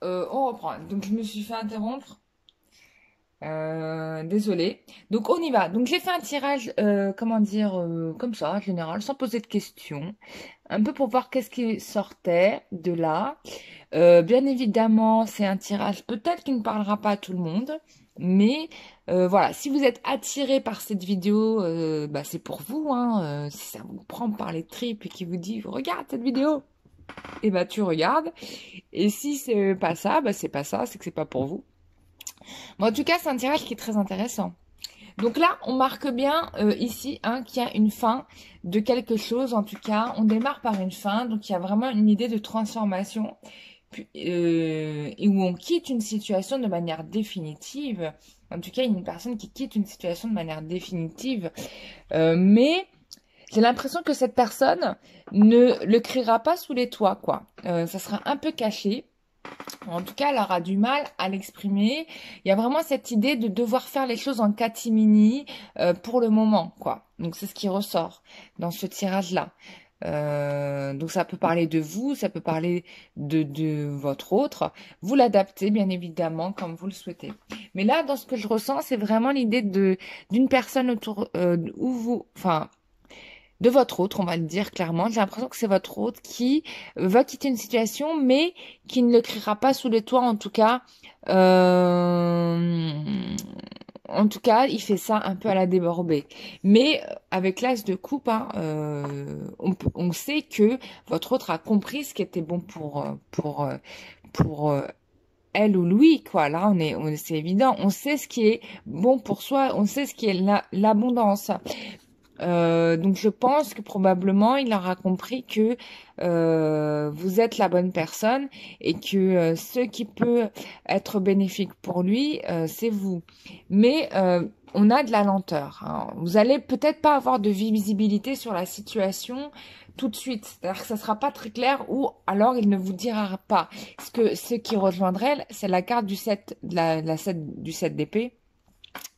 on reprend. Donc, je me suis fait interrompre. Désolée. Donc, on y va. Donc, j'ai fait un tirage, comment dire, comme ça, en général, sans poser de questions. Un peu pour voir qu'est-ce qui sortait de là. Bien évidemment, c'est un tirage peut-être qui ne parlera pas à tout le monde. Mais voilà, si vous êtes attiré par cette vidéo, bah, c'est pour vous. Hein, si ça vous prend par les tripes et qui vous dit, regarde cette vidéo, et bah tu regardes. Et si c'est pas ça, bah c'est pas ça, c'est que c'est pas pour vous. Bon, en tout cas, c'est un tirage qui est très intéressant. Donc là, on marque bien ici qu'il y a une fin de quelque chose. En tout cas, on démarre par une fin. Donc, il y a vraiment une idée de transformation et où on quitte une situation de manière définitive. En tout cas, il y a une personne qui quitte une situation de manière définitive. Mais j'ai l'impression que cette personne ne le criera pas sous les toits, quoi. Ça sera un peu caché. En tout cas, elle aura du mal à l'exprimer. Il y a vraiment cette idée de devoir faire les choses en catimini pour le moment, quoi. Donc c'est ce qui ressort dans ce tirage-là. Donc ça peut parler de vous, ça peut parler de votre autre. Vous l'adaptez bien évidemment comme vous le souhaitez. Mais là, dans ce que je ressens, c'est vraiment l'idée d'une personne autour où vous, enfin de votre autre, on va le dire clairement. J'ai l'impression que c'est votre autre qui va quitter une situation, mais qui ne le criera pas sous les toits, en tout cas. Euh, En tout cas, il fait ça un peu à la débordée. Mais avec l'as de coupe, on sait que votre autre a compris ce qui était bon pour elle ou lui, quoi. Là, c'est évident. On sait ce qui est bon pour soi. On sait ce qui est l'abondance. Donc je pense que probablement il aura compris que vous êtes la bonne personne et que ce qui peut être bénéfique pour lui, c'est vous. Mais on a de la lenteur. Hein. Vous allez peut-être pas avoir de visibilité sur la situation tout de suite. C'est-à-dire que ça sera pas très clair ou alors il ne vous dira pas. Ce qui rejoindrait, c'est la carte du 7, la 7 du 7 d'épée.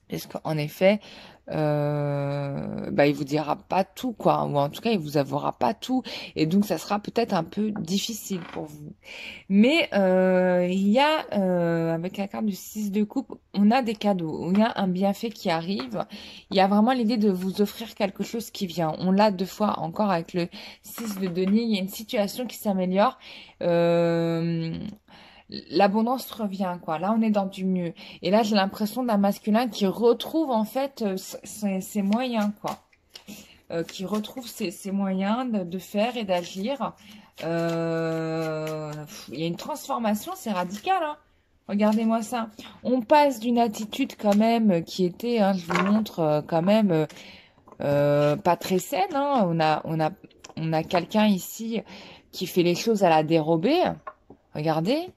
Parce qu'en effet, bah, il vous dira pas tout, quoi. Ou en tout cas, il vous avouera pas tout. Et donc, ça sera peut-être un peu difficile pour vous. Mais il y a, avec la carte du 6 de coupe, on a des cadeaux. Il y a un bienfait qui arrive. Il y a vraiment l'idée de vous offrir quelque chose qui vient. On l'a deux fois encore avec le 6 de denier. Il y a une situation qui s'améliore. L'abondance revient, quoi. Là, on est dans du mieux. Et là, j'ai l'impression d'un masculin qui retrouve, en fait, ses moyens, quoi. Qui retrouve ses moyens de faire et d'agir. Il y a une transformation, c'est radical, hein. Regardez-moi ça. On passe d'une attitude, quand même, qui était, hein, je vous montre, quand même, pas très saine, hein. On a quelqu'un ici qui fait les choses à la dérobée. Regardez.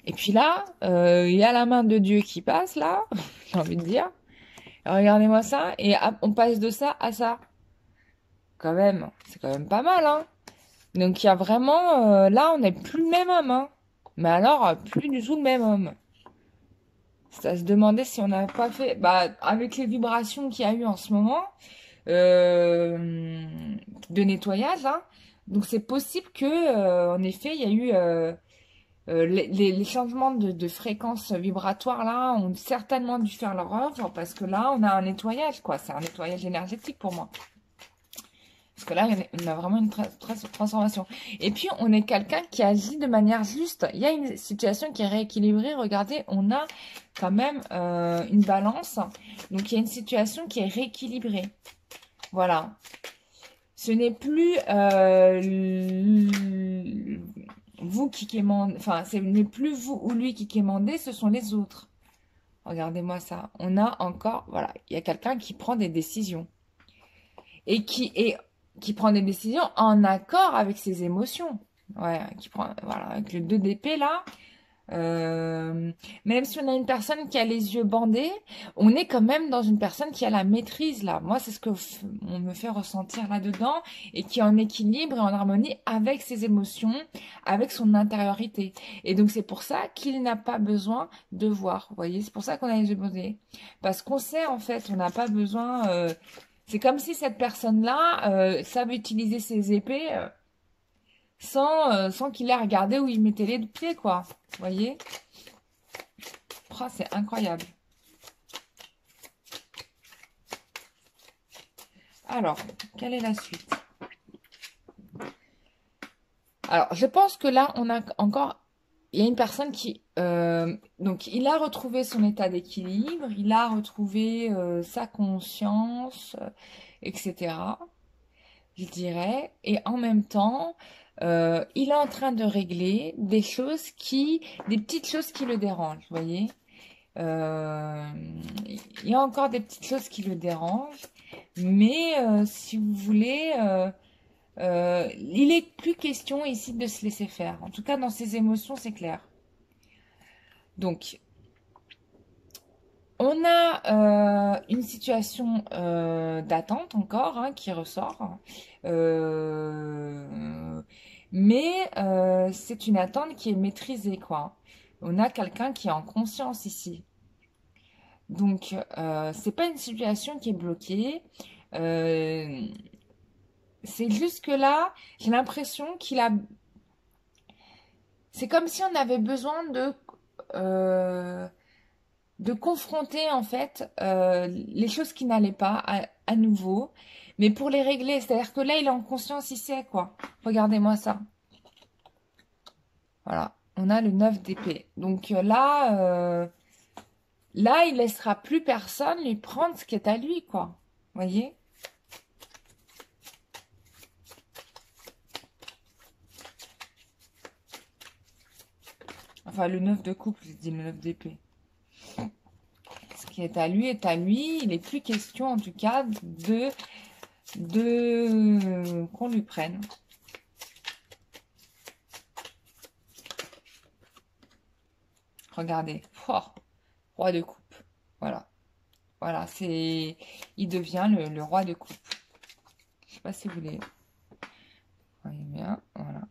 Et puis là, il y a la main de Dieu qui passe, là, j'ai envie de dire. Regardez-moi ça, et on passe de ça à ça. Quand même, c'est quand même pas mal, hein. Donc il y a vraiment, là, on n'est plus le même homme, hein. Mais alors, plus du tout le même homme. C'est à se demander si on n'a pas fait, bah, avec les vibrations qu'il y a eu en ce moment, de nettoyage, hein. Donc c'est possible que, en effet, il y a eu les changements de fréquence vibratoire là ont certainement dû faire leur œuvre parce que là on a un nettoyage, quoi. C'est un nettoyage énergétique pour moi. Parce que là on a vraiment une transformation. Et puis on est quelqu'un qui agit de manière juste. Il y a une situation qui est rééquilibrée. Regardez, on a quand même une balance. Donc il y a une situation qui est rééquilibrée. Voilà. Ce n'est plus vous qui quémandez, enfin, ce n'est plus vous ou lui qui quémandez, ce sont les autres. Regardez-moi ça. On a encore, voilà, il y a quelqu'un qui prend des décisions. Et qui prend des décisions en accord avec ses émotions. Ouais, qui prend, voilà, avec le 2 d'épée là. Même si on a une personne qui a les yeux bandés, on est quand même dans une personne qui a la maîtrise là. Moi, c'est ce que on me fait ressentir là-dedans et qui est en équilibre et en harmonie avec ses émotions, avec son intériorité. Et donc, c'est pour ça qu'il n'a pas besoin de voir. Vous voyez, c'est pour ça qu'on a les yeux bandés. Parce qu'on sait, en fait, on n'a pas besoin... c'est comme si cette personne-là savait utiliser ses épées... sans qu'il ait regardé où il mettait les pieds, quoi. Vous voyez? Oh, c'est incroyable. Alors, quelle est la suite? Alors, je pense que là, on a encore... Il y a une personne qui... donc, il a retrouvé son état d'équilibre, il a retrouvé sa conscience, etc. Je dirais. Et en même temps, il est en train de régler des petites choses qui le dérangent, vous voyez. Euh, il y a encore des petites choses qui le dérangent, mais si vous voulez, il est plus question ici de se laisser faire. En tout cas, dans ses émotions, c'est clair. Donc, on a une situation d'attente encore hein, qui ressort. Euh, mais c'est une attente qui est maîtrisée, quoi. On a quelqu'un qui est en conscience ici. Donc, c'est pas une situation qui est bloquée. Euh, c'est juste que là, j'ai l'impression qu'il a... C'est comme si on avait besoin euh, de confronter en fait les choses qui n'allaient pas à nouveau, mais pour les régler. C'est-à-dire que là, il est en conscience, il sait quoi. Regardez-moi ça. Voilà, on a le 9 d'épée. Donc là, il laissera plus personne lui prendre ce qui est à lui, quoi. Voyez? Enfin, le 9 de coupe, je dis le 9 d'épée. Ce qui est à lui est à lui. Il n'est plus question, en tout cas, de qu'on lui prenne. Regardez. Oh, roi de coupe. Voilà. Voilà, c'est... Il devient le roi de coupe. Je sais pas si vous voulez... Voyez bien, voilà.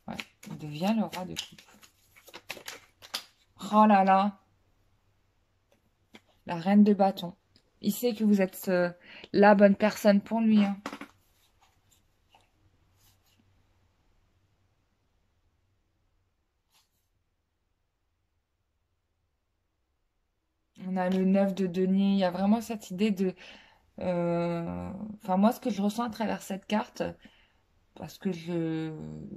Ouais, il devient le roi de coupe. Oh là là. La reine de bâton. Il sait que vous êtes la bonne personne pour lui. Hein. On a le 9 de denier. Il y a vraiment cette idée de... Enfin, moi, ce que je ressens à travers cette carte, parce que je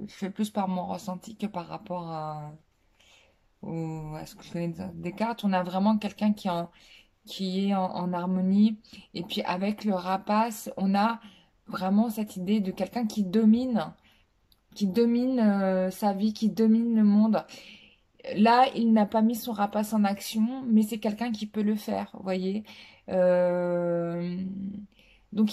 fais plus par mon ressenti que par rapport à ce que je connais des cartes, on a vraiment quelqu'un qui est en harmonie. Et puis avec le rapace, on a vraiment cette idée de quelqu'un qui domine sa vie, qui domine le monde. Là, il n'a pas mis son rapace en action, mais c'est quelqu'un qui peut le faire, vous voyez. Euh, donc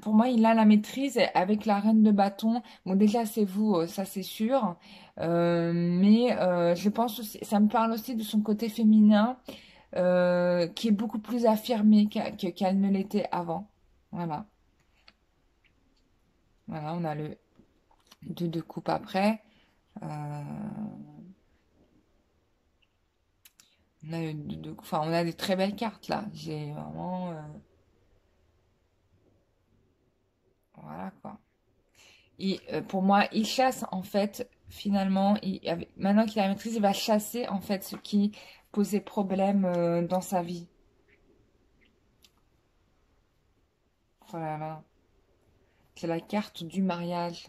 pour moi, il a la maîtrise avec la reine de bâton. Bon, déjà, c'est vous, ça c'est sûr. Mais je pense aussi, ça me parle aussi de son côté féminin, qui est beaucoup plus affirmé qu'elle ne l'était avant. Voilà. Voilà, on a le 2 de coupe après. Euh, on a enfin, on a des très belles cartes là. J'ai vraiment, voilà quoi. Et pour moi, il chasse en fait, finalement, maintenant qu'il a la maîtrise, il va chasser en fait ce qui posait problème dans sa vie. Voilà, c'est la carte du mariage,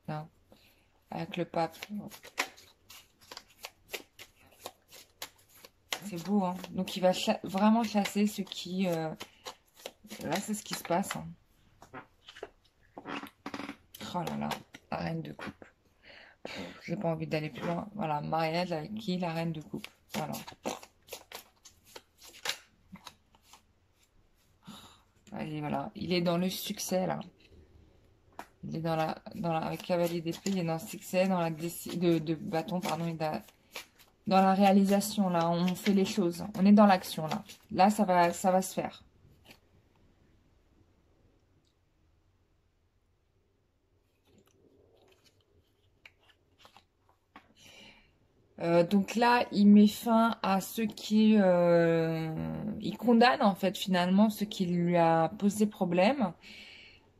là, avec le pape. C'est beau, hein. Donc il va vraiment chasser ce qui... Là, c'est ce qui se passe. Hein. Oh là là, la reine de coupe. J'ai pas envie d'aller plus loin. Voilà, mariage avec qui? La reine de coupe. Voilà. Allez, voilà. Il est dans le succès, là. Il est avec cavalier d'épée, il est dans le succès, dans la de bâton, pardon, dans la réalisation, là. On fait les choses. On est dans l'action, là. Là, ça va se faire. Donc là, il met fin à ce qui... il condamne, en fait, finalement, ce qui lui a posé problème.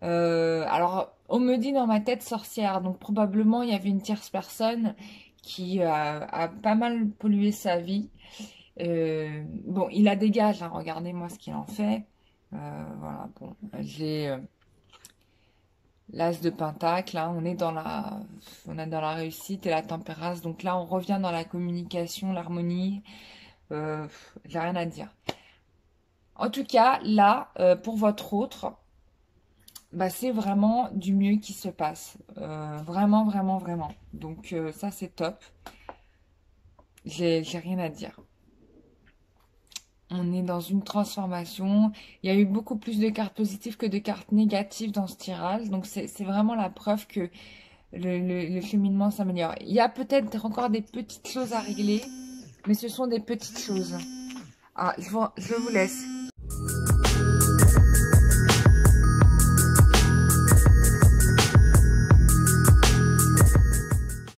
Alors, on me dit dans ma tête sorcière, donc probablement il y avait une tierce personne qui a pas mal pollué sa vie. Bon, il la dégage, hein, regardez-moi ce qu'il en fait. Voilà, bon, j'ai l'as de pentacle, là, on est dans la réussite et la tempérance. Donc là, on revient dans la communication, l'harmonie. J'ai rien à dire. En tout cas, là, pour votre autre, bah, c'est vraiment du mieux qui se passe. Vraiment, vraiment, vraiment. Donc ça, c'est top. J'ai rien à dire. On est dans une transformation. Il y a eu beaucoup plus de cartes positives que de cartes négatives dans ce tirage. Donc c'est vraiment la preuve que le cheminement s'améliore. Il y a peut-être encore des petites choses à régler, mais ce sont des petites choses. Ah, je vous laisse.